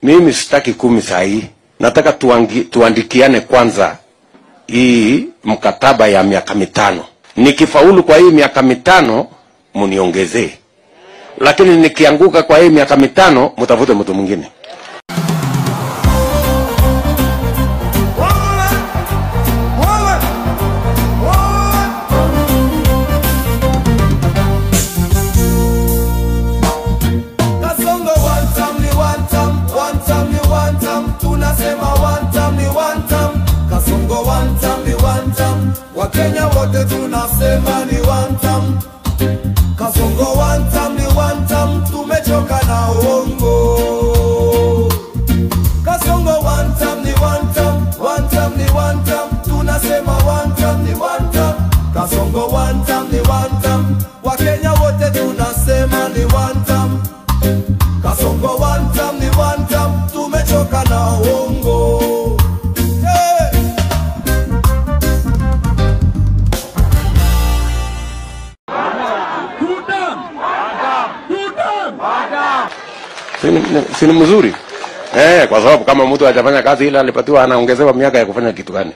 Mimi sitaki 10 saa hii. Nataka tuandikiane kwanza hii mkataba ya miaka 5. Nikifaulu kwa hii miaka 5 muniongezee. Lakini nikianguka kwa hii miaka 5 mtafute mtu mwingine. Wakenya wote tunasema ni one time. Kasongo one time ni one time, tumechoka na uongo. Kasongo one time ni one time, one time ni one time, tunasema one time ni one time. Kasongo one time ni one time, Wakenya wote tunasema ni one time. Kasongo one time ni one time, tumechoka na uongo. Sini mzuri. Kwa sababu kama mtu hajafanya kazi ile alipatiwa anaongezewa miaka ya kufanya kitu gani?